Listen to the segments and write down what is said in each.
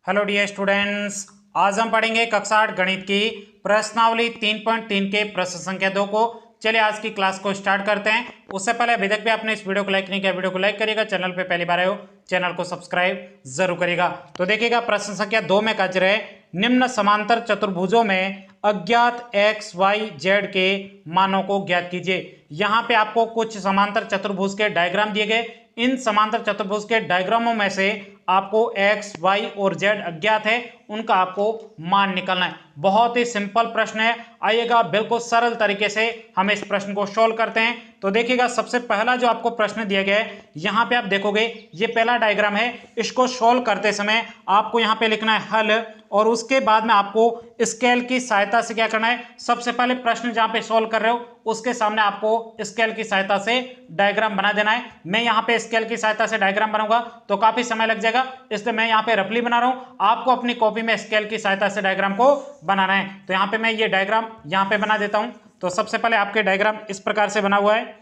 Hello dear students, आज हम पढ़ेंगे कक्षा 8 गणित की प्रश्नावली 3.3 के प्रश्न संख्या 2 को। चलिए आज की क्लास को स्टार्ट करते हैं। उससे पहले अभी तक भी आपने इस वीडियो को लाइक नहीं किया, वीडियो को लाइक करिएगा। चैनल पे पहली बार आए हो चैनल को सब्सक्राइब जरूर करिएगा। तो देखिएगा प्रश्न संख्या 2 में कह रहे निम्न समांतर चतुर्भुजों में अज्ञात x, y, z के मानों को ज्ञात कीजिए। यहाँ पे आपको कुछ समांतर चतुर्भुज के डायग्राम दिए गए। इन समांतर चतुर्भुज के डायग्रामों में से आपको x, y और z अज्ञात है, उनका आपको मान निकालना है। बहुत ही सिंपल प्रश्न है। आइएगा बिल्कुल सरल तरीके से हम इस प्रश्न को सोल्व करते हैं। तो देखिएगा सबसे पहला जो आपको प्रश्न दिया गया है, यहाँ पे आप देखोगे ये पहला डायग्राम है। इसको सोल्व करते समय आपको यहाँ पे लिखना है हल, और उसके बाद में आपको स्केल की सहायता से क्या करना है, सबसे पहले प्रश्न जहाँ पे सोल्व कर रहे हो उसके सामने आपको स्केल की सहायता से डायग्राम बना देना है। मैं यहाँ पे स्केल की सहायता से डायग्राम बनाऊंगा तो काफी समय लग जाएगा, इसलिए मैं यहाँ पे रफली बना रहा हूँ। आपको अपनी कॉपी में स्केल की सहायता से डायग्राम को बनाना है। तो यहाँ पे मैं ये डायग्राम यहाँ पे बना देता हूँ। तो सबसे पहले आपके डायग्राम इस प्रकार से बना हुआ है,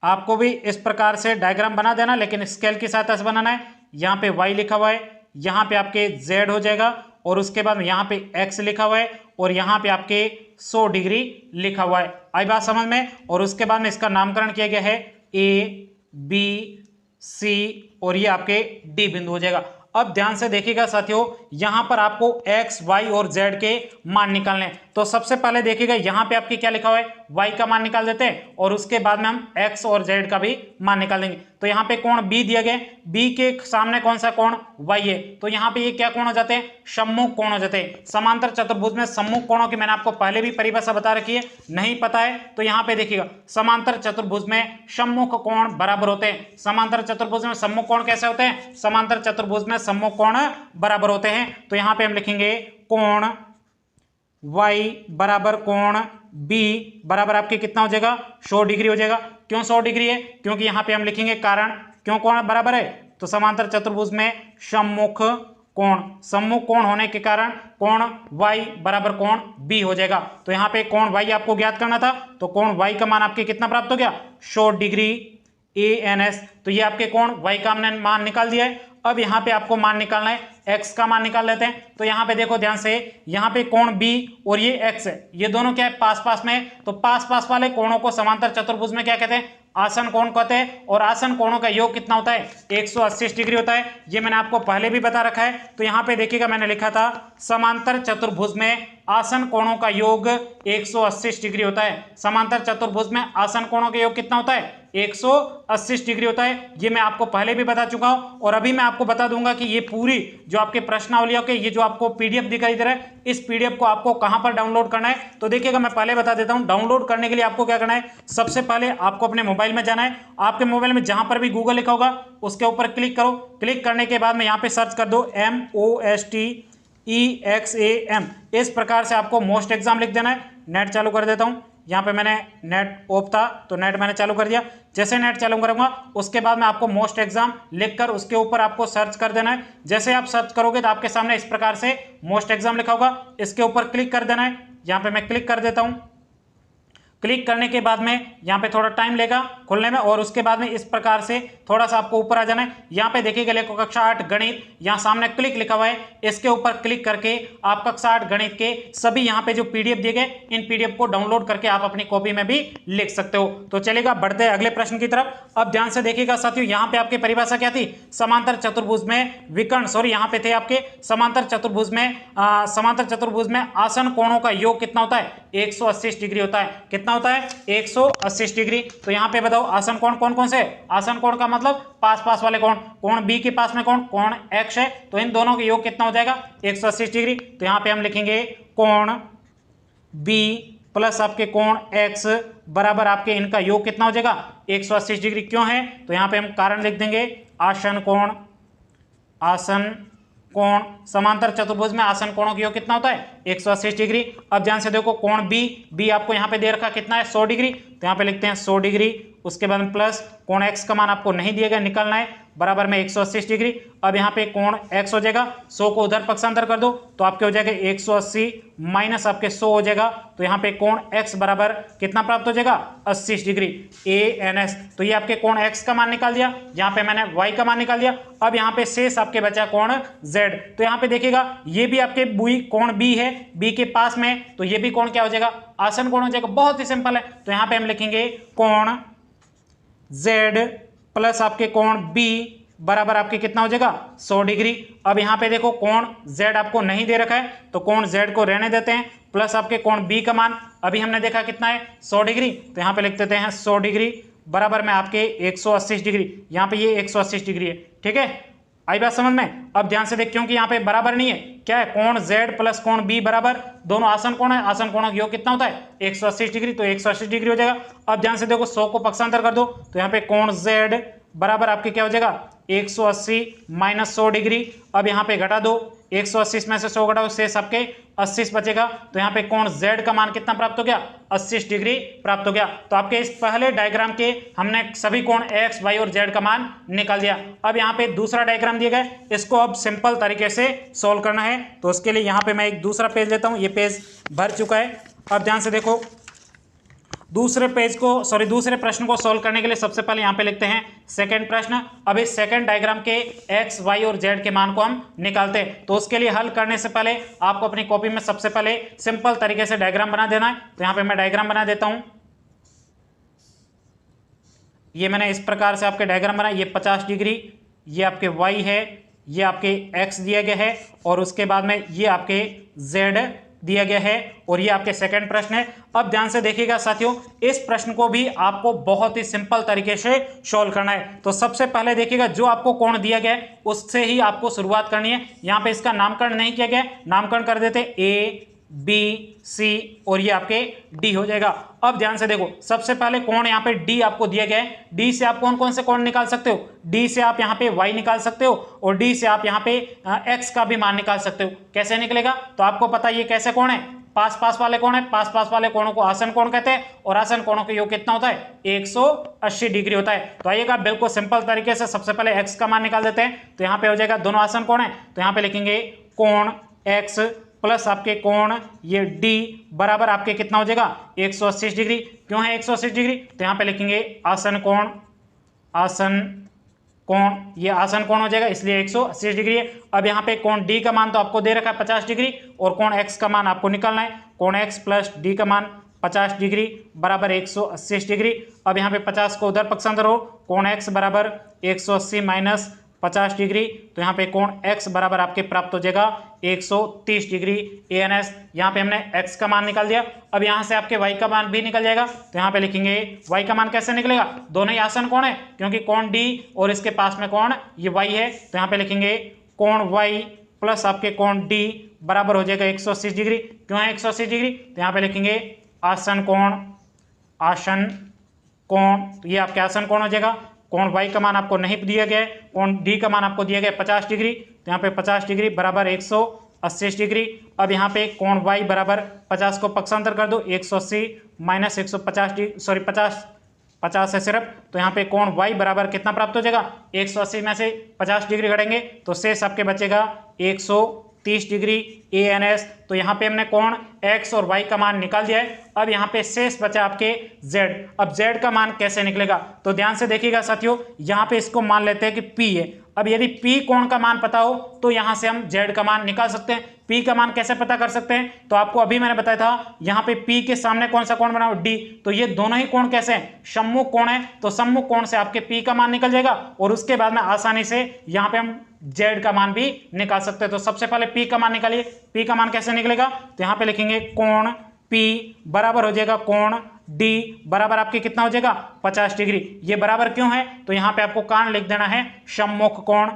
आपको भी इस प्रकार से डायग्राम बना देना, लेकिन स्केल की सहायता से बनाना है। यहाँ पे y लिखा हुआ है, यहाँ पे आपके z हो जाएगा, और उसके बाद यहाँ पे x लिखा हुआ है, और यहाँ पे आपके 100 डिग्री लिखा हुआ है। आई बात समझ में। और उसके बाद में इसका नामकरण किया गया है a, b, c, और ये आपके d बिंदु हो जाएगा। अब ध्यान से देखिएगा साथियों, यहां पर आपको x, y और z के मान निकालने हैं। तो सबसे पहले देखिएगा यहाँ पे आपके क्या लिखा हुआ है, y का मान निकाल देते हैं, और उसके बाद में हम x और z का भी मान निकाल देंगे। तो यहाँ पे कोण b दिया गया, b के सामने कौन सा कोण y है, तो यहाँ पे ये क्या कोण हो जाते हैं, सम्मुख कोण हो जाते हैं। समांतर चतुर्भुज में सम्मुख कोणों की मैंने आपको पहले भी परिभाषा बता रखी है, नहीं पता है तो यहाँ पे देखिएगा समांतर चतुर्भुज में सम्मुख कोण बराबर होते हैं। समांतर चतुर्भुज में सम्मुख कोण कैसे होते हैं, समांतर चतुर्भुज में सम्मुख कोण बराबर होते हैं। तो यहाँ पे हम लिखेंगे कोण y बराबर कोण b बराबर आपके कितना हो जाएगा, 100 डिग्री हो जाएगा। क्यों 100 डिग्री है, क्योंकि यहाँ पे हम लिखेंगे कारण, क्यों कोण बराबर है, तो समांतर चतुर्भुज में सम्मुख कोण होने के कारण कोण y बराबर कोण b हो जाएगा। तो यहाँ पे कोण y आपको ज्ञात करना था, तो कोण y का मान आपके कितना प्राप्त हो गया, 100 डिग्री ANS। तो ये आपके कोण y का हमने मान निकाल दिया है। अब यहाँ पे आपको मान निकालना है, x का मान निकाल लेते हैं। तो यहाँ पे देखो ध्यान से, यहाँ पे कोण b और ये x है, ये दोनों क्या है, पास पास में। तो पास पास वाले कोणों को समांतर चतुर्भुज में क्या कहते हैं, आसन कोण कहते हैं। और आसन कोणों का योग कितना होता है, 180 डिग्री होता है। ये मैंने आपको पहले भी बता रखा है। तो यहाँ पे देखिएगा मैंने लिखा था समांतर चतुर्भुज में आसन कोणों का योग 180 डिग्री होता है। समांतर चतुर्भुज में आसन कोणों का योग कितना होता है, 180 डिग्री होता है। ये मैं आपको पहले भी बता चुका हूं, और अभी मैं आपको बता दूंगा कि ये पूरी जो आपके प्रश्नावलियों के ये जो आपको पीडीएफ दिखाई दे रहा है, इस पीडीएफ को आपको कहां पर डाउनलोड करना है। तो देखिएगा मैं पहले बता देता हूं, डाउनलोड करने के लिए आपको क्या करना है, सबसे पहले आपको अपने मोबाइल में जाना है। आपके मोबाइल में जहां पर भी गूगल लिखा होगा उसके ऊपर क्लिक करो। क्लिक करने के बाद में यहाँ पे सर्च कर दो MOSTEXAM। इस प्रकार से आपको मोस्ट एग्जाम लिख देना है। नेट चालू कर देता हूं, यहाँ पे मैंने नेट ऑफ था तो नेट मैंने चालू कर दिया। जैसे नेट चालू करूंगा उसके बाद में आपको मोस्ट एग्जाम लिखकर उसके ऊपर आपको सर्च कर देना है। जैसे आप सर्च करोगे तो आपके सामने इस प्रकार से मोस्ट एग्जाम लिखा होगा, इसके ऊपर क्लिक कर देना है। यहाँ पे मैं क्लिक कर देता हूँ। क्लिक करने के बाद में यहाँ पे थोड़ा टाइम लेगा खुलने में, और उसके बाद में इस प्रकार से थोड़ा सा आपको ऊपर आ जाना है। यहाँ पे देखिएगा लेखो कक्षा 8 गणित, यहाँ सामने क्लिक लिखा हुआ है, इसके ऊपर क्लिक करके आप कक्षा 8 गणित के सभी यहाँ पे जो पीडीएफ दिए गए, इन पीडीएफ को डाउनलोड करके आप अपनी कॉपी में भी लिख सकते हो। तो चलेगा बढ़ते अगले प्रश्न की तरफ। अब ध्यान से देखिएगा साथियों, यहाँ पे आपकी परिभाषा क्या थी, समांतर चतुर्भुज में विकर्ण, सॉरी यहाँ पे थे आपके समांतर चतुर्भुज में आसन कोणों का योग कितना होता है, 180 डिग्री होता है। कितना होता है, 180 डिग्री। तो यहाँ पे बताओ आसन कोण कौन कौन से, आसन कोण का मतलब पास पास वाले कोण, कोण B के पास में कोण X है, तो इन दोनों का योग कितना हो जाएगा, 180 डिग्री। तो यहाँ पे हम लिखेंगे कोण B प्लस आपके कोण X बराबर आपके इनका योग कितना हो जाएगा, 180 डिग्री। क्यों है, तो यहाँ पे हम कारण लिख देंगे, आसन कोण समांतर चतुर्भुज में आसन कोणों का योग कितना होता है, 180 डिग्री। अब ध्यान से देखो कोण B आपको यहाँ पे दे रखा कितना है, 100 डिग्री। तो यहाँ पे लिखते हैं 100 डिग्री। उसके बाद प्लस कोण X का मान आपको नहीं दिया गया, निकालना है। बराबर में 180 डिग्री। अब यहाँ पे कोण x हो जाएगा, 100 को उधर पक्षांतर कर दो तो आपके हो जाएगा 180 माइनस आपके 100 हो जाएगा, तो यहाँ पे कोण x बराबर कितना प्राप्त हो जाएगा 80 डिग्री ANS। तो ये आपके कोण x का मान निकाल दिया, यहाँ पे मैंने y का मान निकाल दिया। अब यहाँ पे शेष आपके बचा कोण z, तो यहाँ पे देखिएगा ये भी आपके कोण B है, B के पास में, तो ये भी कोण क्या हो जाएगा आसन कोण हो जाएगा। बहुत ही सिंपल है, तो यहाँ पे हम लिखेंगे कोण z प्लस आपके कोण B बराबर आपके कितना हो जाएगा 100 डिग्री। अब यहाँ पे देखो कोण z आपको नहीं दे रखा है तो कोण z को रहने देते हैं, प्लस आपके कोण B का मान अभी हमने देखा कितना है 100 डिग्री, तो यहाँ पे लिख देते हैं 100 डिग्री बराबर में आपके 180 डिग्री। यहाँ पे ये 180 डिग्री है, ठीक है, आई बात समझ में। अब ध्यान से देख, क्योंकि यहाँ पे बराबर नहीं है, क्या है कोण z प्लस कोण B बराबर, दोनों आसन कोण है, आसन कोणों का योग कितना होता है 180 डिग्री, तो 180 डिग्री हो जाएगा। अब ध्यान से देखो 100 को पक्षांतर कर दो तो यहाँ पे कोण z बराबर आपके क्या हो जाएगा 180 माइनस 100 डिग्री। अब यहाँ पे घटा दो, 180 में से 100 घटाओ, शेष आपके 80 बचेगा, तो यहाँ पे कोण z का मान कितना प्राप्त हो गया 80 डिग्री प्राप्त हो गया। तो आपके इस पहले डायग्राम के हमने सभी कोण x, y और z का मान निकाल दिया। अब यहाँ पे दूसरा डायग्राम दिया गया, इसको अब सिंपल तरीके से सोल्व करना है, तो उसके लिए यहाँ पे मैं एक दूसरा पेज लेता हूँ, ये पेज भर चुका है। अब ध्यान से देखो, दूसरे प्रश्न को सोल्व करने के लिए सबसे पहले यहाँ पे लिखते हैं सेकंड प्रश्न। अब इस सेकंड डायग्राम के x, y और z के मान को हम निकालते हैं, तो उसके लिए हल करने से पहले आपको अपनी कॉपी में सबसे पहले सिंपल तरीके से डायग्राम बना देना है। तो यहाँ पे मैं डायग्राम बना देता हूँ, ये मैंने इस प्रकार से आपके डायग्राम बनाया, ये 50 डिग्री, ये आपके y है, ये आपके x दिया गया है, और उसके बाद में ये आपके z दिया गया है, और ये आपके सेकंड प्रश्न है। अब ध्यान से देखिएगा साथियों, इस प्रश्न को भी आपको बहुत ही सिंपल तरीके से सॉल्व करना है। तो सबसे पहले देखिएगा जो आपको कोण दिया गया है उससे ही आपको शुरुआत करनी है। यहाँ पे इसका नामकरण नहीं किया गया, नामकरण कर देते A, B, C और ये आपके D हो जाएगा। अब ध्यान से देखो, सबसे पहले कोण यहाँ पे D आपको दिया गया है, D से आप कौन कौन से कोण निकाल सकते हो, D से आप यहाँ पे y निकाल सकते हो, और D से आप यहाँ पे x का भी मान निकाल सकते हो। कैसे निकलेगा, तो आपको पता है ये कैसे कोण है, पास पास वाले कोण है, पास पास वाले कोणों को आसन कोण कहते हैं, और आसन कोणों का योग कितना होता है 180 डिग्री होता है। तो आइएगा बिल्कुल सिंपल तरीके से सबसे पहले x का मान निकाल देते हैं। तो यहाँ पे हो जाएगा, दोनों आसन कोण है, तो यहाँ पे लिखेंगे कोण x प्लस आपके कोण ये D बराबर आपके कितना हो जाएगा 180 डिग्री। क्यों है 180 डिग्री, तो यहाँ पे लिखेंगे आसन कोण, ये आसन कोण हो जाएगा, इसलिए 180 डिग्री है। अब यहाँ पे कोण D का मान तो आपको दे रखा है 50 डिग्री, और कोण x का मान आपको निकालना है, कोण x प्लस D का मान 50 डिग्री बराबर 180 डिग्री। अब यहाँ पे 50 को उधर पक्षांतर हो, कोण x बराबर 180 माइनस 50 डिग्री, तो यहाँ पे कोण x बराबर आपके प्राप्त हो जाएगा 130 डिग्री ANS। यहाँ पे हमने x का मान निकाल दिया। अब यहाँ से आपके y का मान भी निकल जाएगा, तो यहाँ पे लिखेंगे y का मान कैसे निकलेगा, दोनों ही आसन कोण है, क्योंकि कोण D और इसके पास में कोण ये y है, तो यहाँ पे लिखेंगे कोण y प्लस आपके कोण D बराबर हो जाएगा 180 डिग्री। क्यों है 180 डिग्री, तो यहाँ पे लिखेंगे आसन कोण, तो ये आपके आसन कोण हो जाएगा। कोण y का मान आपको नहीं दिया गया है, कोण D का मान आपको दिया गया 50 डिग्री, तो यहाँ पे 50 डिग्री बराबर 180 डिग्री। अब यहाँ पे कोण y बराबर 50 को पक्षांतर कर दो, 180 माइनस 50 है सिर्फ, तो यहाँ पे कोण y बराबर कितना प्राप्त हो जाएगा 180 में से 50 डिग्री घटेंगे तो शेष आपके बचेगा 130 डिग्री ANS। तो यहाँ पे हमने कोण x और y का मान निकाल दिया है। अब यहाँ पे शेष बचा आपके z। अब z का मान कैसे निकलेगा, तो ध्यान से देखिएगा साथियों, यहाँ पे इसको मान लेते हैं कि p है। अब यदि p कोण का मान पता हो तो यहाँ से हम z का मान निकाल सकते हैं। p का मान कैसे पता कर सकते हैं, तो आपको अभी मैंने बताया था, यहाँ पे p के सामने कौन सा कोण बनाओ d, तो ये दोनों ही कोण कैसे हैं, सम्मुख कोण है, तो सम्मुख कोण से आपके p का मान निकल जाएगा, और उसके बाद में आसानी से यहाँ पे हम z का मान भी निकाल सकते हैं। तो सबसे पहले p का मान निकालिए, p का मान कैसे निकलेगा, तो यहाँ पे लिखेंगे कोण p बराबर हो जाएगा कोण d बराबर आपके कितना हो जाएगा 50 डिग्री। ये बराबर क्यों है, तो यहाँ पे आपको कारण लिख देना है सम्मुख कोण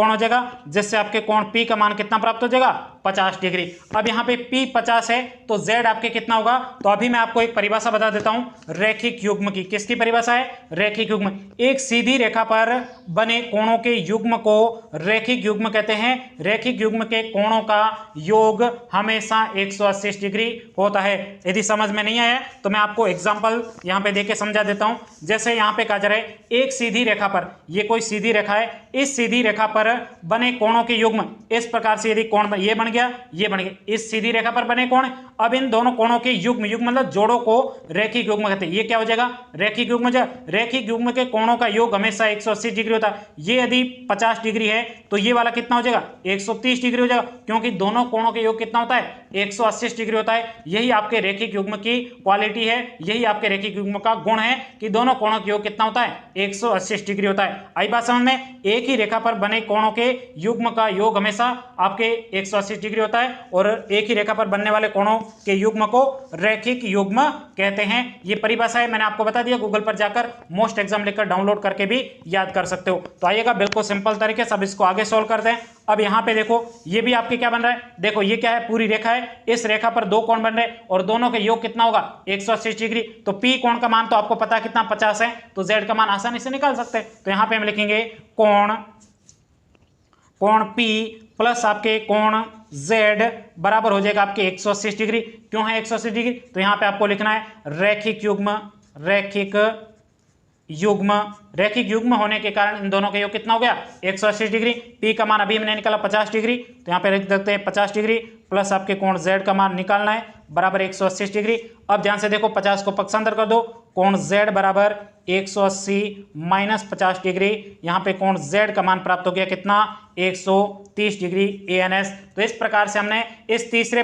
हो जाएगा, जिससे आपके कोण p का मान कितना प्राप्त हो जाएगा 50 डिग्री। अब यहाँ पे P 50 है तो Z आपके कितना होगा, तो अभी मैं आपको एक परिभाषा बता देता हूं रैखिक युग्म की। किसकी परिभाषा है, रैखिक युग्म। एक सीधी रेखा पर बने कोणों के युग्म को रैखिक युग्म कहते हैं। रैखिक युग्म के कोणों का योग हमेशा 180 डिग्री होता है। यदि समझ में नहीं आया तो मैं आपको एग्जांपल यहाँ पे देके समझा देता हूं। जैसे यहाँ पे कहा जा रहा है एक सीधी रेखा पर, ये कोई सीधी रेखा है, इस सीधी रेखा पर बने कोणों के युग्म इस प्रकार से, यदि कोण ये बन गया, ये बन गया, इस सीधी रेखा पर बने कोण, अब इन दोनों कोणों के युग्म, युग्म मतलब जोड़ों को रैखिक युग्म कहते हैं। ये क्या हो जाएगा, रैखिक युग्म। रैखिक युग्म के कोणों का योग हमेशा 180 डिग्री होता है। ये यदि 50 डिग्री है तो ये वाला कितना हो जाएगा, 130 डिग्री हो जाएगा, क्योंकि दोनों कोणों के योग कितना होता है, 180 डिग्री होता है। यही आपके रैखिक युग्म की क्वालिटी है, यही आपके रैखिक युग्म का गुण है कि दोनों कोणों के योग कितना होता है, 180 डिग्री होता है। आई बात समझ में। एक ही रेखा पर बने कोणों के युग्म का योग हमेशा आपके 180 डिग्री होता है, और एक ही रेखा पर बनने वाले कोणों के युग्म को रैखिक युग्म कहते हैं। ये परिभाषा है, मैंने आपको बता दिया। गूगल पर जाकर मोस्ट एग्जाम लिखकर डाउनलोड करके भी याद कर सकते हो। तो आइएगा बिल्कुल सिंपल तरीके से अब इसको आगे सोल्व करते हैं। अब यहाँ पे देखो ये भी आपके क्या बन रहा है, देखो ये क्या है, पूरी रेखा है, इस रेखा पर दो कोण बन रहे हैं और दोनों के योग कितना होगा, 180 डिग्री। तो P कोण का मान तो आपको पता है कितना, 50 है, तो Z का मान आसानी से निकाल सकते हैं। तो यहाँ पे हम लिखेंगे कोण P प्लस आपके कोण Z बराबर हो जाएगा आपके 180 डिग्री। क्यों है 180 डिग्री, तो यहाँ पे आपको लिखना है रैखिक युग्म। रैखिक युग्म, रैखिक युग्म होने के कारण इन दोनों का योग कितना हो गया, 180 डिग्री। P का मान अभी हमने निकाला 50 डिग्री, तो यहाँ पे लिख देते हैं 50 डिग्री प्लस आपके कोण Z का मान निकालना है बराबर 180 डिग्री। अब ध्यान से देखो 50 को पक्षांतर कर दो, कोण Z बराबर 180 माइनस 50 डिग्री। यहाँ पे कोण Z का मान प्राप्त हो गया कितना, 130 डिग्री ANS। तो इस प्रकार से हमने इस दूसरे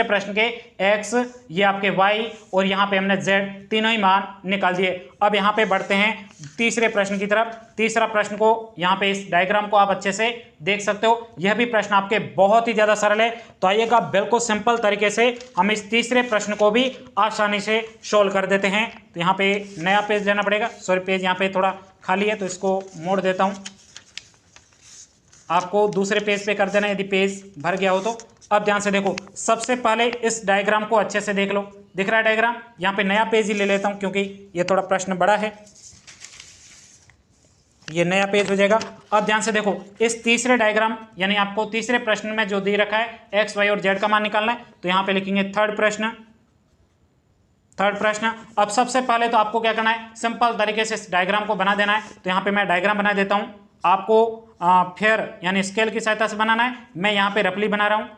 प्रश्न के X, ये आपके Y और यहाँ पे हमने Z तीनों ही मान निकाल दिए। अब यहाँ पे बढ़ते हैं तीसरे प्रश्न की तरफ। तीसरा प्रश्न को यहाँ पे इस डायग्राम को आप अच्छे से देख सकते हो। यह भी प्रश्न आपके बहुत ही ज्यादा सरल है। तो आइएगा बिल्कुल सिंपल तरीके से हम इस तीसरे प्रश्न को भी आसानी से सोल्व कर देते हैं। तो यहाँ पे नया पेज लेना पड़ेगा, सॉरी पेज यहाँ पे थोड़ा खाली है तो इसको मोड़ देता हूँ, आपको दूसरे पेज पे कर देना यदि पेज भर गया हो तो। अब ध्यान से देखो, सबसे पहले इस डायग्राम को अच्छे से देख लो, दिख रहा है डायग्राम। यहाँ पे नया पेज ही ले लेता हूँ क्योंकि ये थोड़ा प्रश्न बड़ा है, ये नया पेज हो जाएगा। अब ध्यान से देखो, इस तीसरे डायग्राम यानी आपको तीसरे प्रश्न में जो दे रखा है एक्स वाई और जेड का मान निकालना है, तो यहाँ पे लिखेंगे थर्ड प्रश्न। अब सबसे पहले तो आपको क्या करना है, सिंपल तरीके से इस डायग्राम को बना देना है। तो यहाँ पे मैं डायग्राम बना देता हूँ, आपको फेयर यानी स्केल की सहायता से बनाना है। मैं यहाँ पे रफली बना रहा हूँ।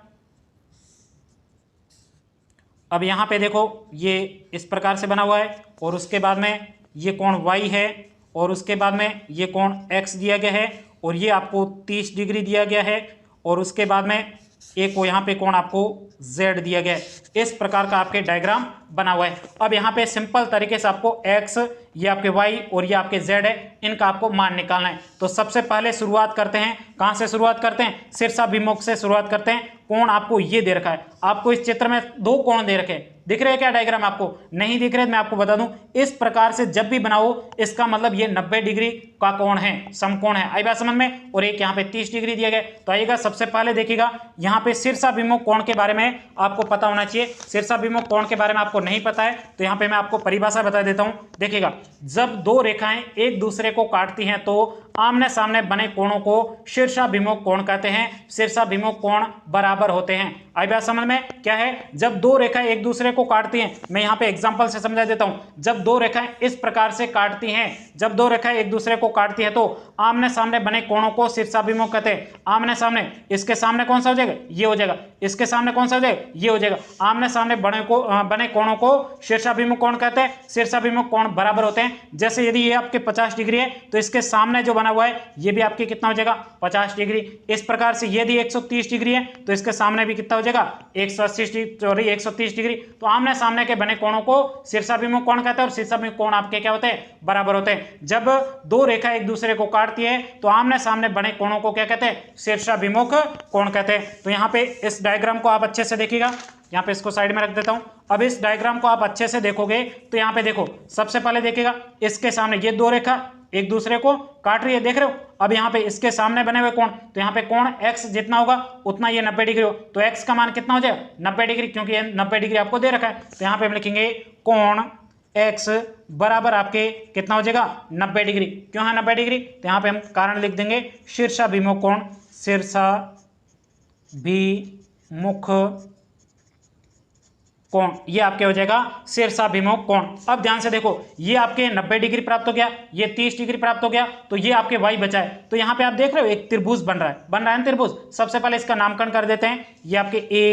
अब यहाँ पे देखो ये इस प्रकार से बना हुआ है, और उसके बाद में ये कोण y है, और उसके बाद में ये कोण x दिया गया है, और ये आपको 30 डिग्री दिया गया है, और उसके बाद में एक को यहाँ पे कोण आपको z दिया गया है। इस प्रकार का आपके डायग्राम बना हुआ है। अब यहाँ पे सिंपल तरीके से आपको x, ये आपके y और ये आपके z है, इनका आपको मान निकालना है। तो सबसे पहले शुरुआत करते हैं, कहाँ से शुरुआत करते हैं, शीर्षाभिमुख से शुरुआत करते हैं। कोण आपको ये दे रखा है, आपको इस चित्र में दो कोण दे रखे हैं, दिख रहे हैं क्या डायग्राम, आपको नहीं दिख रहे मैं आपको बता दूं, इस प्रकार से जब भी बनाओ इसका मतलब ये 90 डिग्री का कोण है, समकोण है। आई बात समझ में। और एक यहाँ पे 30 डिग्री दिया गया। तो आइएगा सबसे पहले देखिएगा यहाँ पे शीर्षाभिमुख कोण के बारे में आपको पता होना चाहिए। शीर्षाभिमुख कोण के बारे में आपको नहीं पता है तो यहाँ पे मैं आपको परिभाषा बता देता हूँ। देखिएगा, जब दो रेखाएं एक दूसरे को काटती हैं तो आमने सामने बने कोणों को शीर्षाभिमुख कोण कहते हैं। शीर्षाभिमुख कोण बराबर होते हैं। आई बात समझ में। क्या है, जब दो रेखाएं एक दूसरे को काटती हैं, मैं यहाँ पे एग्जांपल से समझा देता हूं। जब दो रेखाएं इस प्रकार से काटती हैं, जब दो रेखाएं एक दूसरे को काटती हैं तो आमने सामने बने कोणों को शीर्षाभिमुख कहते हैं। आमने सामने, इसके सामने कौन सा हो जाएगा, ये हो जाएगा। इसके सामने कौन सा हो जाएगा, ये हो जाएगा। आमने सामने बने कोणों को शीर्षाभिमुख कोण कहते हैं। शीर्षाभिमुख कोण बराबर होते हैं। जैसे यदि ये आपके 50 डिग्री है तो इसके सामने जो बना हुआ है ये भी आपके कितना हो जाएगा, 50 डिग्री। इस प्रकार से यदि 130 डिग्री है तो इसके सामने भी कितना हो जाएगा, 130 डिग्री। तो आमने सामने के बने कोणों को शीर्षाभिमुख कोण कहते हैं, और शीर्षाभिमुख कोण आपके क्या होते हैं, बराबर होते हैं। जब दो रेखा एक दूसरे को काटती है तो आमने सामने बने कोणों को क्या कहते हैं, शीर्षाभिमुख कोण कहते हैं। तो यहाँ पे इस डायग्राम को आप अच्छे से देखिएगा, यहाँ पे इसको साइड में रख देता हूं। अब इस डायग्राम को आप अच्छे से देखोगे तो यहाँ पे देखो, सबसे पहले देखिएगा इसके सामने ये दो रेखा, एक दूसरे को काट रही है, देख रहे हो। अब यहाँ पे इसके सामने बने हुए कोण, तो यहाँ पे कोण x जितना होगा उतना ये 90 डिग्री हो, तो x का मान कितना हो जाएगा 90 डिग्री, क्योंकि ये 90 डिग्री आपको दे रखा है। तो यहाँ पे हम लिखेंगे कोण x बराबर आपके कितना हो जाएगा 90 डिग्री। क्यों है 90 डिग्री, तो यहाँ पे हम कारण लिख देंगे शीर्षाभिमुख कोण, शीर्षाभिमुख कोण, ये आपके हो जाएगा शीर्षाभिमुख कोण। अब ध्यान से देखो, ये आपके 90 डिग्री प्राप्त हो गया, ये 30 डिग्री प्राप्त हो गया, तो ये आपके y बचा है। तो यहाँ पे आप देख रहे हो एक त्रिभुज बन रहा है ना त्रिभुज। सबसे पहले इसका नामकरण कर देते हैं, ये आपके A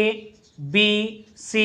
B C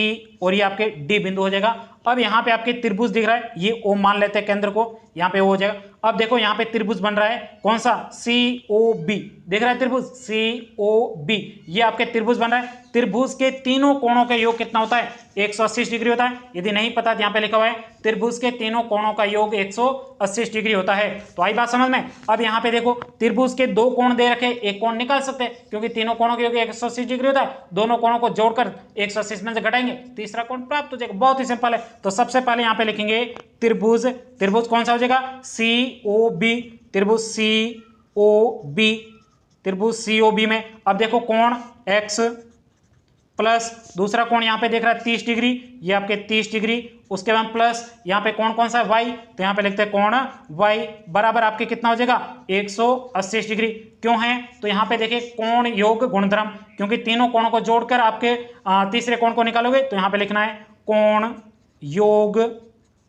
और ये आपके D बिंदु हो जाएगा। अब यहाँ पे आपके त्रिभुज दिख रहा है, ये O मान लेते हैं केंद्र को, यहाँ पे O हो जाएगा। अब देखो यहाँ पे त्रिभुज बन रहा है कौन सा COB, देख रहा है त्रिभुज COB, ये आपके त्रिभुज बन रहा है। त्रिभुज के तीनों कोणों का योग कितना होता है 180 डिग्री होता है। यदि नहीं पता तो यहाँ पे लिखा हुआ है त्रिभुज के तीनों कोणों का योग 180 डिग्री होता है। तो आई बात समझ में। अब यहाँ पे देखो त्रिभुज के दो कोण दे रखे, एक कोण निकाल सकते हैं क्योंकि तीनों कोणों का योग 180 डिग्री होता है। दोनों कोणों को जोड़कर 180 में से घटाएंगे, तीसरा कोण प्राप्त हो जाएगा। बहुत ही सिंपल है। तो सबसे पहले यहाँ पे लिखेंगे त्रिभुज, त्रिभुज कौन सा हो जाएगा COB, त्रिभुज COB, त्रिभुज COB में अब देखो कोण x प्लस दूसरा कोण यहाँ पे देख रहा है 30 डिग्री, ये आपके 30 डिग्री, उसके बाद प्लस यहाँ पे कोण कौन सा है y, तो यहाँ पे लिखते हैं कोण y बराबर आपके कितना हो जाएगा 180 डिग्री। क्यों है, तो यहाँ पे देखिए कोण योग गुणधर्म, क्योंकि तीनों कोणों को जोड़कर आपके तीसरे कोण को निकालोगे, तो यहाँ पे लिखना है कोण योग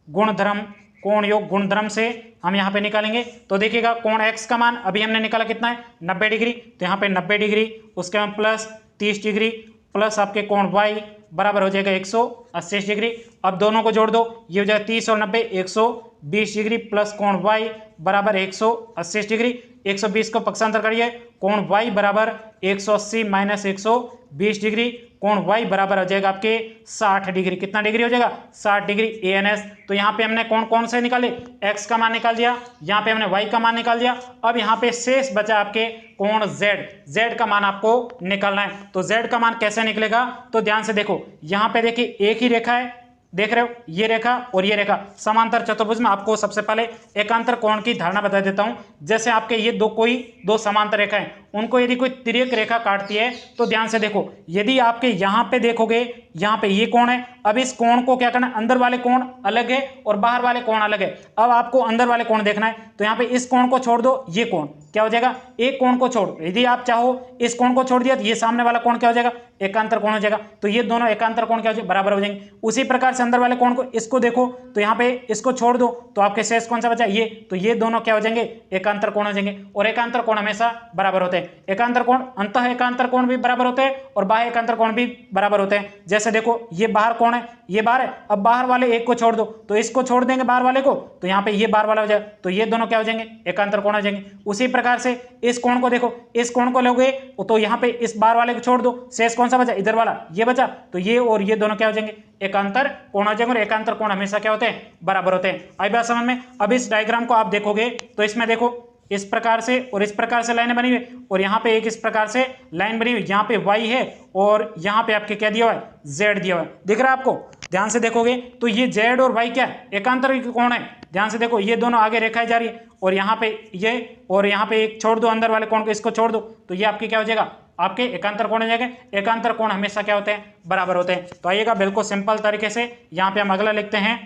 गुणधर्म। कोण योग गुणधर्म से हम यहाँ पे निकालेंगे, तो देखिएगा कोण x का मान अभी हमने निकाला कितना है 90 डिग्री, तो यहाँ पे 90 डिग्री, उसके बाद प्लस 30 डिग्री प्लस आपके कोण y बराबर हो जाएगा 180 डिग्री। अब दोनों को जोड़ दो, ये हो जाएगा 30 और 90 120 डिग्री प्लस कोण y बराबर 180 डिग्री। 120 को पक्षांतर करिए, कोण y बराबर 180 माइनस 120 डिग्री, कोण y बराबर हो जाएगा आपके 60 डिग्री। कितना डिग्री हो जाएगा 60 डिग्री ANS। तो यहाँ पे हमने कोण कौन से निकाले, x का मान निकाल दिया, यहाँ पे हमने y का मान निकाल दिया। अब यहाँ पे शेष बचा आपके कोण z का मान आपको निकालना है। तो z का मान कैसे निकलेगा, तो ध्यान से देखो, यहाँ पे देखिए एक ही रेखा है, देख रहे हो ये रेखा और ये रेखा समांतर चतुर्भुज में। आपको सबसे पहले एकांतर कोण की धारणा बता देता हूं। जैसे आपके ये दो समांतर रेखा है, उनको यदि कोई तिर्यक रेखा काटती है, तो ध्यान से देखो, यदि आपके यहाँ पे देखोगे, यहाँ पे ये कोण है, अब इस कोण को क्या करना है, अंदर वाले कोण अलग है और बाहर वाले कोण अलग है। अब आपको अंदर वाले कोण देखना है, तो यहाँ पे इस कोण को छोड़ दो, ये कोण क्या हो जाएगा, एक कोण को छोड़, यदि आप चाहो इस कोण को छोड़ दिया तो ये सामने वाला कोण क्या हो जाएगा, एकांतर कोण हो जाएगा। तो ये दोनों एकांतर कोण क्या हो जाएगा, बराबर हो जाएंगे। उसी प्रकार से अंदर वाले कोण को, इसको देखो, तो यहाँ पे इसको छोड़ दो, तो आपके शेष कौन सा बचा, ये, तो ये दोनों क्या हो जाएंगे, एकांतर कोण हो जाएंगे। और एकांतर कोण हमेशा बराबर होते हैं। एकांतर कोण अंतः एकांतर कोण भी बराबर होते हैं और बाह्य एकांतर कोण भी बराबर होते हैं। जैसे देखो ये बाहर कोण है, ये बाहर है, अब बाहर वाले एक को छोड़ दो, तो इसको छोड़ देंगे बाहर वाले को, तो यहाँ पे ये बाहर वाला हो जाएगा, तो ये दोनों क्या हो जाएंगे, एकांतर कोण हो जाएंगे। उसी प्रकार से इस कोण को देखो, इस कोण को लोगे तो यहाँ पे इस बाहर वाले को छोड़ दो, शेष कौन सा बचा, इधर वाला, ये बचा, तो ये और ये दोनों क्या हो जाएंगे, एकांतर कोण हो जाएंगे। और एकांतर कोण हमेशा क्या होते हैं, बराबर होते हैं। आई बात समझ में। अब इस डायग्राम को आप देखोगे तो इसमें देखो इस प्रकार से और इस प्रकार से लाइनें बनी हुई, और यहाँ पे एक इस प्रकार से लाइन बनी हुई, यहाँ पे y है और यहाँ पे आपके क्या दिया हुआ है, z दिया हुआ है, दिख रहा है आपको। ध्यान से देखोगे तो ये z और y क्या है, एकांतर कोण है। ध्यान से देखो, ये दोनों आगे रेखाएं जा रही है, और यहाँ पे ये, और यहाँ पे एक छोड़ दो अंदर वाले कोण को, इसको छोड़ दो, तो ये आपके क्या हो जाएगा, आपके एकांतर कोण हो जाएगा। एकांतर कोण हमेशा क्या होते हैं, बराबर होते हैं। तो आइएगा बिल्कुल सिंपल तरीके से यहाँ पे हम अगला लिखते हैं,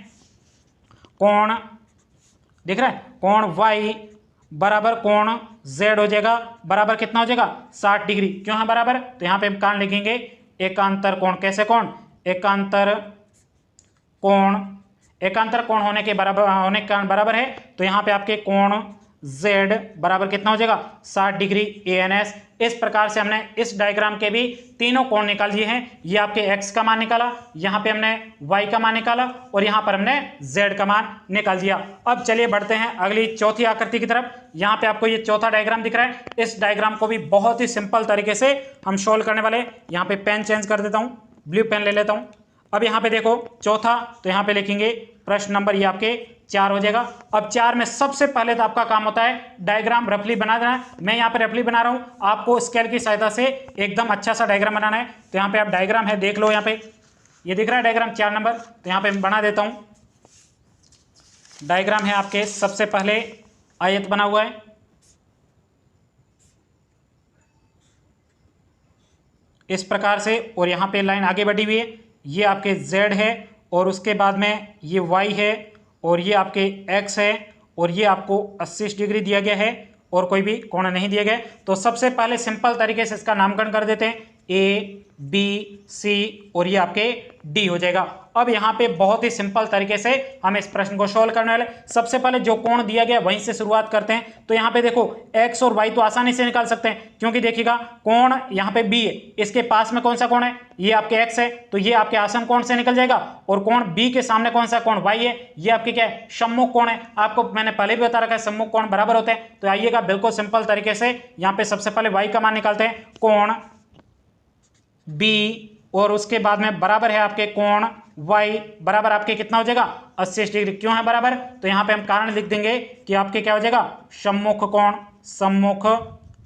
कोण दिख रहा है, कोण y बराबर कोण z हो जाएगा, बराबर कितना हो जाएगा 60 डिग्री। क्यों है बराबर, तो यहाँ पे हम कारण लिखेंगे एकांतर कोण। कैसे कोण, एकांतर कोण, एकांतर कोण होने के बराबर, होने के कारण बराबर है, तो यहाँ पे आपके कोण z बराबर कितना हो जाएगा 60 डिग्री ANS। इस प्रकार से हमने इस डायग्राम के भी तीनों कोण निकाल दिए हैं। ये आपके x का मान निकाला, यहाँ पे हमने y का मान निकाला, और यहाँ पर हमने z का मान निकाल दिया। अब चलिए बढ़ते हैं अगली चौथी आकृति की तरफ। यहाँ पे आपको ये चौथा डायग्राम दिख रहा है। इस डायग्राम को भी बहुत ही सिंपल तरीके से हम सोल्व करने वाले। यहाँ पे पेन चेंज कर देता हूँ, ब्लू पेन ले लेता हूँ। अब यहाँ पे देखो चौथा, तो यहाँ पे लिखेंगे प्रश्न नंबर ये आपके 4 हो जाएगा। अब 4 में सबसे पहले तो आपका काम होता है डायग्राम रफली बना देना है। मैं यहाँ पे रफली बना रहा हूँ, आपको स्केल की सहायता से एकदम अच्छा सा डायग्राम बनाना है। तो यहाँ पे आप डायग्राम है देख लो, यहाँ पे ये दिख रहा है डायग्राम 4 नंबर, तो यहाँ पे मैं बना देता हूँ। डायग्राम है आपके सबसे पहले आयत बना हुआ है, इस प्रकार से, और यहाँ पे लाइन आगे बढ़ी हुई है, ये आपके z है और उसके बाद में ये y है और ये आपके x है और ये आपको 80 डिग्री दिया गया है और कोई भी कोण नहीं दिया गया। तो सबसे पहले सिंपल तरीके से इसका नामकरण कर देते हैं, A B C और ये आपके D हो जाएगा। अब यहाँ पे बहुत ही सिंपल तरीके से हम इस प्रश्न को सॉल्व करने वाले। सबसे पहले जो कोण दिया गया वहीं से शुरुआत करते हैं। तो यहाँ पे देखो x और y तो आसानी से निकाल सकते हैं, क्योंकि देखिएगा कोण यहाँ पे B है, इसके पास में कौन सा कोण है, ये आपके x है, तो ये आपके आसन कोण से निकल जाएगा। और कोण B के सामने कौन सा कोण y है, ये आपके क्या है, सम्मुख कोण है। आपको मैंने पहले भी बता रखा है सम्मुख कोण बराबर होते हैं। तो आइएगा बिल्कुल सिंपल तरीके से यहाँ पे सबसे पहले y का मान निकालते हैं, कोण B और उसके बाद में बराबर है आपके कोण y बराबर आपके कितना हो जाएगा 80 डिग्री। क्यों है बराबर, तो यहाँ पे हम कारण लिख देंगे कि आपके क्या हो जाएगा सम्मुख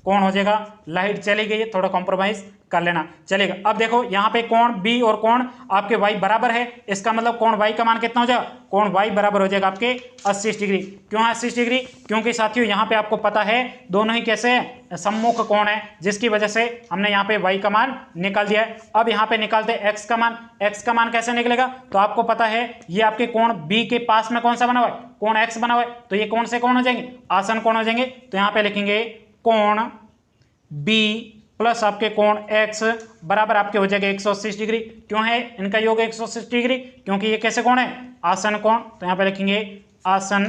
कोण हो जाएगा। लाइट चली गई है, थोड़ा कॉम्प्रोमाइज कर लेना चलेगा। अब देखो यहाँ पे कोण B और कोण आपके y बराबर है, इसका मतलब कोण y का मान कितना हो जाएगा, कोण y बराबर हो जाएगा आपके 80 डिग्री। क्यों है 80 डिग्री, क्योंकि साथियों यहाँ पे आपको पता है दोनों ही कैसे है, सम्मुख कोण है, जिसकी वजह से हमने यहाँ पे y का मान निकाल दिया है। अब यहाँ पे निकालते हैं x का मान। x का मान कैसे निकलेगा, तो आपको पता है ये आपके कोण B के पास में कौन सा बना हुआ है, कोण x बना हुआ है, तो ये कौन से कोण हो जाएंगे, आसन कोण हो जाएंगे। तो यहाँ पे लिखेंगे कोण B प्लस आपके कोण x बराबर आपके हो जाएगा 180 डिग्री। क्यों है इनका योग 180 डिग्री, क्योंकि ये कैसे कोण है, आसन कोण। तो यहाँ पे लिखेंगे आसन,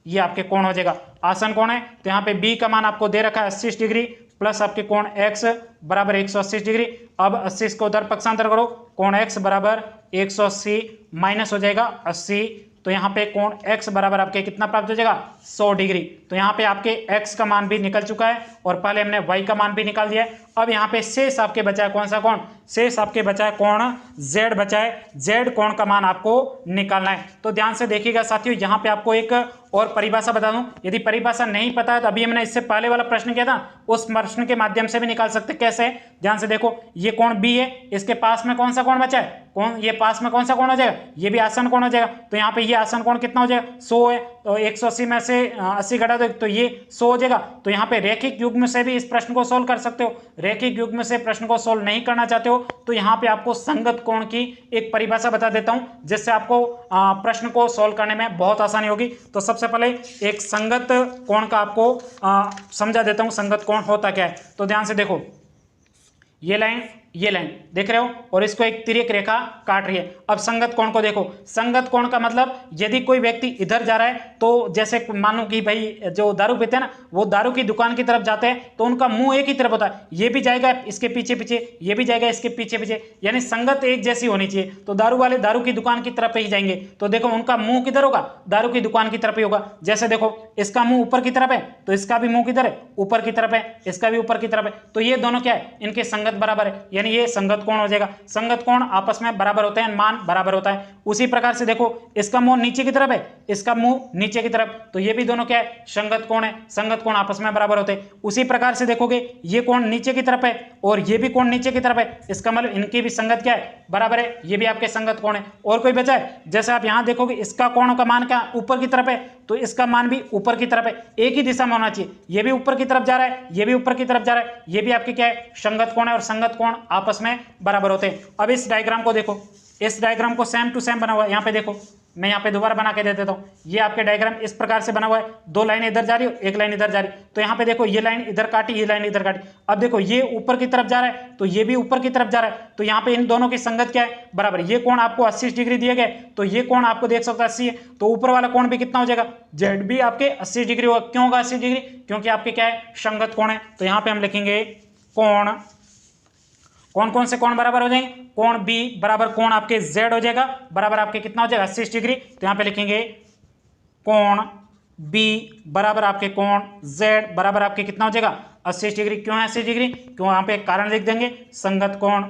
ये आपके कोण हो जाएगा, आसन कोण है। तो यहाँ पे B का मान आपको दे रखा है 80 डिग्री प्लस आपके कोण x बराबर 180 डिग्री। अब 80 को उधर पक्षांतर करो, कोण x बराबर 180 माइनस हो जाएगा 80, तो यहाँ पे कोण x बराबर आपके कितना प्राप्त हो जाएगा 100 डिग्री। तो यहाँ पे आपके x का मान भी निकल चुका है और पहले हमने y का मान भी निकाल दिया है। अब यहाँ पे शेष आपके बचा है कौन सा कोण, शेष आपके बचा है कोण z बचा है, z कोण का मान आपको निकालना है। तो ध्यान से देखिएगा साथियों, यहाँ पे आपको एक और परिभाषा बता दूं, यदि परिभाषा नहीं पता है तो अभी हमने इससे पहले वाला प्रश्न किया था, उस प्रश्न के माध्यम से भी निकाल सकते। कैसे, ध्यान से देखो, ये कोण B है, इसके पास में कौन सा कोण बचा है, कौन, ये पास में कौन सा कोण हो जाएगा, ये भी आसन कोण हो जाएगा। तो यहाँ पे ये आसन कोण कितना हो जाएगा 100 है, तो 180 में से 80 घटा दो तो ये 100 हो जाएगा। तो यहाँ पे रैखिक युग्म से भी इस प्रश्न को सोल्व कर सकते हो। रैखिक युग्म से प्रश्न को सोल्व नहीं करना चाहते हो तो यहाँ पे आपको संगत कोण की एक परिभाषा बता देता हूं, जिससे आपको प्रश्न को सोल्व करने में बहुत आसानी होगी। तो सबसे पहले एक संगत कोण का आपको समझा देता हूं, संगत कोण होता क्या है। तो ध्यान से देखो, ये लाइन देख रहे हो और इसको एक तिर्यक रेखा काट रही है। अब संगत कोण को देखो, संगत कोण का मतलब यदि कोई व्यक्ति इधर जा रहा है, तो जैसे मानो कि भाई जो दारू पीते हैं ना, वो दारू की दुकान की तरफ जाते हैं तो उनका मुंह एक ही तरफ होता है, ये भी जाएगा इसके पीछे पीछे, ये भी जाएगा इसके पीछे पीछे, यानी संगत एक जैसी होनी चाहिए। तो दारू वाले दारू की दुकान की तरफ ही जाएंगे, तो देखो उनका मुंह किधर होगा, दारू की दुकान की तरफ ही होगा। जैसे देखो इसका मुंह ऊपर की तरफ है तो इसका भी मुंह किधर है, ऊपर की तरफ है, इसका भी ऊपर की तरफ है, तो ये दोनों क्या है, इनके संगत बराबर है, यानी ये संगत कोण हो जाएगा। संगत कोण आपस में बराबर होते हैं, मान बराबर होता है। उसी प्रकार से देखो इसका मुंह नीचे की तरफ है, इसका मुंह नीचे की तरफ, तो ये भी दोनों क्या है, संगत कोण है, संगत कोण आपस में बराबर होते हैं। उसी प्रकार से देखोगे ये कोण नीचे की तरफ है और ये भी कोण नीचे की तरफ है, इसका मतलब इनकी भी संगत क्या है, बराबर है, ये भी आपके संगत कोण है। और कोई बचा है, जैसे आप यहां देखोगे इसका कोण का मान क्या ऊपर की तरफ है, तो इसका मान भी ऊपर की तरफ है, एक ही दिशा में होना चाहिए, ये भी ऊपर की तरफ जा रहा है, ये भी ऊपर की तरफ जा रहा है, ये भी आपके क्या है, संगत कोण है और संगत कोण आपस में बराबर होते हैं। अब इस डायग्राम को देखो, इस डायग्राम को सेम टू सेम बना हुआ है, यहाँ पे देखो, मैं यहाँ पे दोबारा बना के दे देता हूँ। ये आपके डायग्राम इस प्रकार से बना हुआ है, दो लाइनें इधर जा रही हो, एक लाइन इधर जा रही, तो यहाँ पे देखो ये लाइन इधर काटी, ये लाइन इधर काटी। अब देखो ये ऊपर की तरफ जा रहा है तो ये भी ऊपर की तरफ जा रहा है, तो यहाँ पे इन दोनों की संगत क्या है, बराबर। ये कोण आपको 80 डिग्री दिए गए, तो ये कोण आपको देख सकते 80 है, तो ऊपर वाला कोण भी कितना हो जाएगा, जेड भी आपके 80 डिग्री होगा। क्यों होगा 80 डिग्री, क्योंकि आपके क्या है, संगत कोण है। तो यहाँ पे हम लिखेंगे कोण, कौन कौन से कोण बराबर हो जाएंगे, कोण B बराबर कोण आपके Z हो जाएगा, बराबर आपके कितना हो जाएगा 80 डिग्री। तो यहाँ पे लिखेंगे कोण B बराबर आपके कोण Z बराबर आपके कितना हो जाएगा 80 डिग्री। क्यों है 80 डिग्री, क्यों, यहाँ पे कारण लिख देंगे, संगत कोण,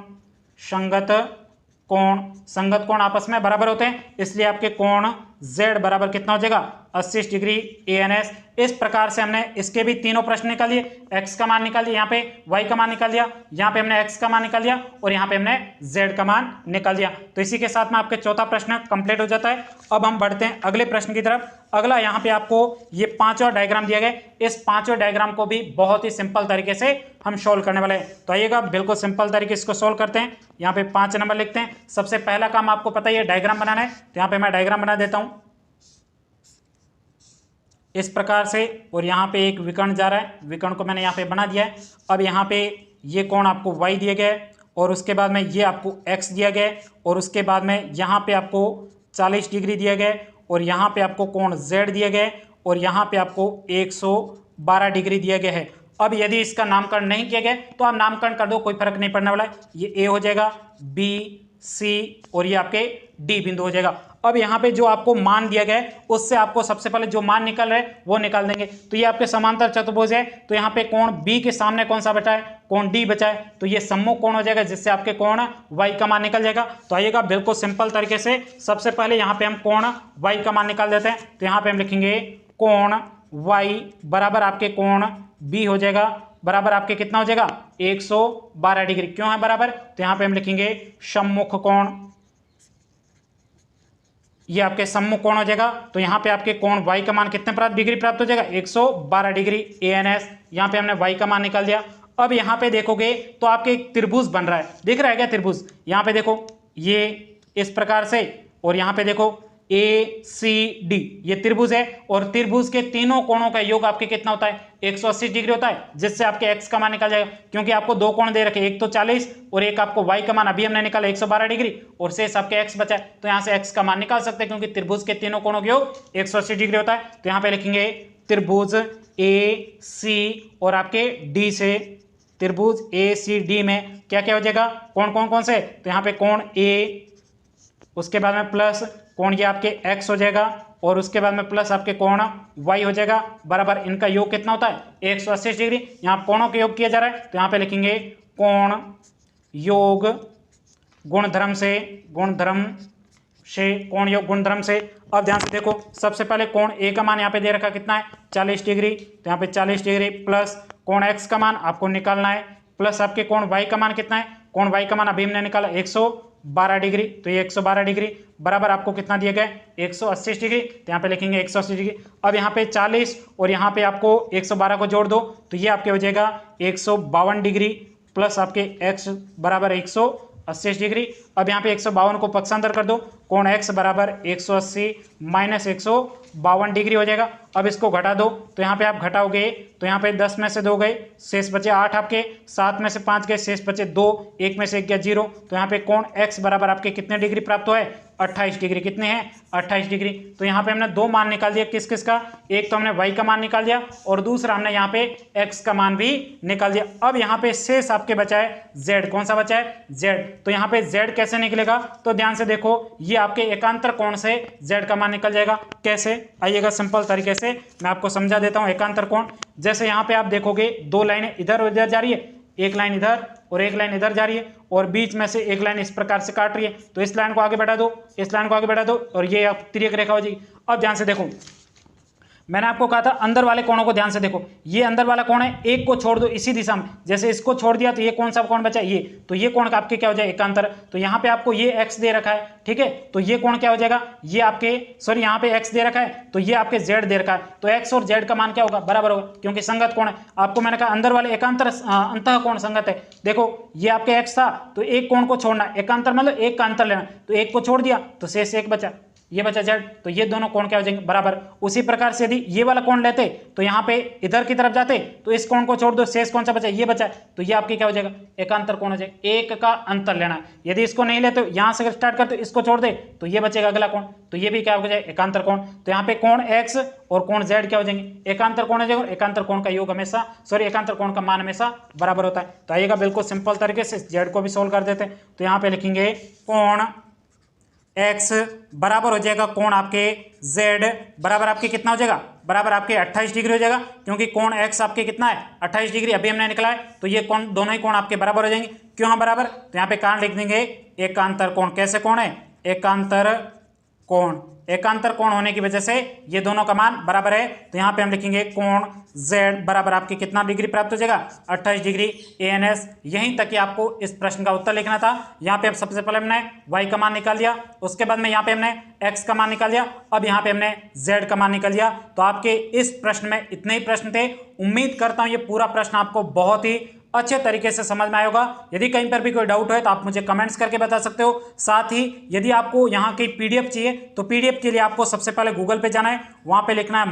संगत कोण आपस में बराबर होते हैं, इसलिए आपके कोण z बराबर कितना हो जाएगा 80 डिग्री ANS। इस प्रकार से हमने इसके भी तीनों प्रश्न निकाल लिए, x का मान निकाल दिया, यहाँ पे y का मान निकाल दिया, यहाँ पे हमने x का मान निकाल दिया और यहाँ पे हमने z का मान निकाल दिया। तो इसी के साथ में आपके चौथा प्रश्न कंप्लीट हो जाता है। अब हम बढ़ते हैं अगले प्रश्न की तरफ। अगला यहाँ पे आपको ये पांचवा डायग्राम दिया गया, इस पांचवें डायग्राम को भी बहुत ही सिंपल तरीके से हम सोल्व करने वाले हैं। तो आइएगा बिल्कुल सिंपल तरीके से इसको सोल्व करते हैं। यहाँ पे 5 नंबर लिखते हैं। सबसे पहला काम आपको पता ही है डायग्राम बनाना है, तो यहाँ पे मैं डायग्राम बना देता हूँ इस प्रकार से, और यहाँ पे एक विकर्ण जा रहा है, विकर्ण को मैंने यहाँ पे बना दिया है। अब यहाँ पे ये कोण आपको y दिया गया है और उसके बाद में ये आपको x दिया गया है और उसके बाद में यहाँ पे आपको 40 डिग्री दिया गया है और यहाँ पे आपको कोण z दिया गया है और यहाँ पे आपको 112 डिग्री दिया गया है। अब यदि इसका नामकरण नहीं किया गया तो आप नामकरण कर दो, कोई फर्क नहीं पड़ने वाला है। ये A हो जाएगा, B, C और ये आपके D बिंदु हो जाएगा। अब यहाँ पे जो आपको मान दिया गया है उससे आपको सबसे पहले जो मान निकल रहा है वो निकाल देंगे। तो ये आपके समांतर चतुर्भुज है, तो यहाँ पे कोण B के सामने कौन सा बचा है, कोण D बचा है, तो ये सम्मुख कोण हो जाएगा जिससे आपके कोण Y का मान निकल जाएगा। तो आइएगा बिल्कुल सिंपल तरीके से सबसे पहले यहाँ पे हम कोण Y का मान निकाल देते हैं। तो यहाँ पे हम लिखेंगे कोण Y बराबर आपके कोण B हो जाएगा, बराबर आपके कितना हो जाएगा 112 डिग्री। क्यों है बराबर, तो यहाँ पे हम लिखेंगे सम्मुख कोण, ये आपके सम्मुख कोण हो जाएगा। तो यहाँ पे आपके कोण y का मान कितने डिग्री प्राप्त हो जाएगा 112 डिग्री ANS। यहाँ पे हमने y का मान निकाल दिया। अब यहाँ पे देखोगे तो आपके एक त्रिभुज बन रहा है, दिख रहा है क्या त्रिभुज, यहाँ पे देखो ये इस प्रकार से, और यहाँ पे देखो ACD ये त्रिभुज है और त्रिभुज के तीनों कोणों का योग आपके कितना होता है 180 डिग्री होता है, जिससे आपके x का मान निकल जाएगा। क्योंकि आपको दो कोण दे रखे, एक तो 40 और एक आपको y का मान अभी हमने निकाला 112 डिग्री और शेष आपके x बचा है, तो यहाँ से x का मान निकाल सकते हैं क्योंकि त्रिभुज के तीनों कोणों का योग 180 डिग्री होता है। तो यहाँ पे लिखेंगे त्रिभुज AC और आपके D से, त्रिभुज ACD में क्या क्या हो जाएगा, कौन से, तो यहाँ पे कोण A, उसके बाद में प्लस कोण ये आपके x हो जाएगा और उसके बाद में प्लस आपके कोण y हो जाएगा, बराबर इनका योग कितना होता है 180 डिग्री। यहाँ कोणों के योग किया जा रहा है, तो यहाँ पे लिखेंगे कोण योग गुणधर्म से, कोण योग गुणधर्म से। अब ध्यान से देखो, सबसे पहले कोण A का मान यहाँ पे दे रखा कितना है 40 डिग्री, तो यहाँ पे 40 डिग्री प्लस कोण x का मान आपको निकालना है, प्लस आपके कोण y का मान कितना है, कोण y का मान अभी हमने निकाला 112 डिग्री, तो ये 112 डिग्री बराबर आपको कितना दिया गया 180 डिग्री, तो यहाँ पे लिखेंगे 180 डिग्री। अब यहाँ पे 40 और यहाँ पे आपको 112 को जोड़ दो तो ये आपके हो जाएगा 152 डिग्री प्लस आपके x बराबर 180 डिग्री। अब यहाँ पे 152 को पक्षांतर कर दो, कोण x बराबर 180 माइनस 152 डिग्री हो जाएगा। अब इसको घटा दो, तो यहाँ पे आप घटाओगे तो यहाँ पे 10 में से 2 गए, शेष बचे 8 आपके, 7 में से 5 गए, शेष बचे 2, 1 में से 1 गया 0। तो यहाँ पे कोण x बराबर आपके कितने डिग्री प्राप्त हुआ है 28 डिग्री। कितने हैं 28 डिग्री। तो यहाँ पे हमने दो मान निकाल दिया, किस किस का, एक तो हमने y का मान निकाल दिया और दूसरा हमने यहाँ पे x का मान भी निकाल दिया। अब यहाँ पे शेष आपके बचा है z, कौन सा बचा है z। तो यहाँ पे z कैसे निकलेगा, तो ध्यान से देखो ये आपके एकांतर कोण से z का मान निकल जाएगा। कैसे, आइएगा सिंपल तरीके से मैं आपको समझा देता हूँ। एकांतर कोण, जैसे यहाँ पे आप देखोगे दो लाइनें इधर और इधर जा रही है, एक लाइन इधर और एक लाइन इधर जा रही है और बीच में से एक लाइन इस प्रकार से काट रही है, तो इस लाइन को आगे बढ़ा दो, इस लाइन को आगे बढ़ा दो और ये आप तिर्यक रेखा हो जाएगी। अब ध्यान से देखो, मैंने आपको कहा था अंदर वाले कोणों को ध्यान से देखो, ये अंदर वाला कोण है, एक को छोड़ दो इसी दिशा में, जैसे इसको छोड़ दिया तो ये कौन सा कोण बचा ये, तो ये कोण आपके क्या हो जाए एकांतर। तो यहाँ पे आपको ये x दे रखा है, ठीक है, तो ये कोण क्या हो जाएगा, ये आपके सॉरी यहाँ पे x दे रखा है तो ये आपके z दे रखा है, तो x और z का मान क्या होगा बराबर होगा क्योंकि संगत कोण है। आपको मैंने कहा अंदर वाले एकांतर अंतः कोण संगत है। देखो ये आपके x था तो एक कोण को छोड़ना, एकांतर मतलब एक का अंतर लेना, तो एक को छोड़ दिया तो शेष एक बचा, ये बचा z, तो ये दोनों कोण क्या हो जाएंगे बराबर। उसी प्रकार से यदि ये वाला कोण लेते तो यहाँ पे इधर की तरफ जाते तो इस कोण को छोड़ दो, शेष कौन सा बचा ये बचा, तो ये आपके क्या हो जाएगा एकांतर कोण हो जाएगा, एक का अंतर लेना। यदि इसको नहीं लेते तो यहाँ से स्टार्ट करते इसको छोड़ दे तो ये बचेगा अगला कोण, तो ये भी क्या हो जाएगा एकांतर कोण। तो यहाँ पे कोण x और कोण z क्या हो जाएंगे एकांतर कोण हो जाएगा, एकांतर कोण का योग हमेशा एकांतर कोण का मान हमेशा बराबर होता है। तो आइएगा बिल्कुल सिंपल तरीके से z को भी सोल्व कर देते हैं। तो यहाँ पे लिखेंगे कोण x बराबर हो जाएगा कोण आपके z बराबर आपके कितना हो जाएगा बराबर आपके 28 डिग्री हो जाएगा, क्योंकि कोण x आपके कितना है 28 डिग्री अभी हमने निकला है, तो ये कोण दोनों ही कोण आपके बराबर हो जाएंगे। क्यों हाँ बराबर, तो यहाँ पे कारण लिख देंगे एकांतर कोण। कैसे कोण है एकांतर कोण, एकांतर कोण होने की वजह से ये दोनों का मान बराबर है, तो यहाँ पे हम लिखेंगे कोण Z बराबर आपके कितना डिग्री प्राप्त हो जाएगा 28 डिग्री ANS। यहीं तक कि आपको इस प्रश्न का उत्तर लिखना था। यहाँ पे अब सबसे पहले हमने y का मान निकाल दिया, उसके बाद में यहाँ पे हमने x का मान निकाल दिया, अब यहाँ पे हमने z का मान निकाल दिया। तो आपके इस प्रश्न में इतने ही प्रश्न थे। उम्मीद करता हूँ ये पूरा प्रश्न आपको बहुत ही अच्छे तरीके से समझ में आया होगा। यदि कहीं पर भी कोई डाउट है तो आप मुझे कमेंट्स करके बता सकते हो। साथ ही यदि आपको यहाँ की PDF चाहिए तो PDF के लिए आपको सबसे पहले गूगल पे जाना है, वहाँ पे लिखना है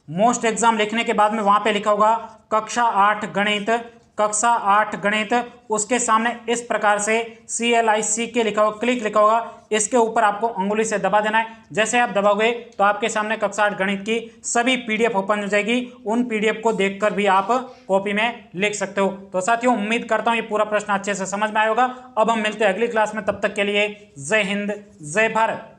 मोस्ट एग्जाम लिखने के बाद में वहाँ पे लिखा होगा कक्षा 8 गणित, कक्षा 8 गणित, उसके सामने इस प्रकार से CLICK लिखा होगा, क्लिक लिखा होगा, इसके ऊपर आपको अंगुली से दबा देना है। जैसे आप दबाओगे तो आपके सामने कक्षा 8 गणित की सभी PDF ओपन हो जाएगी। उन PDF को देखकर भी आप कॉपी में लिख सकते हो। तो साथियों उम्मीद करता हूं ये पूरा प्रश्न अच्छे से समझ में आया होगा। अब हम मिलते हैं अगली क्लास में, तब तक के लिए जय हिंद जय भारत।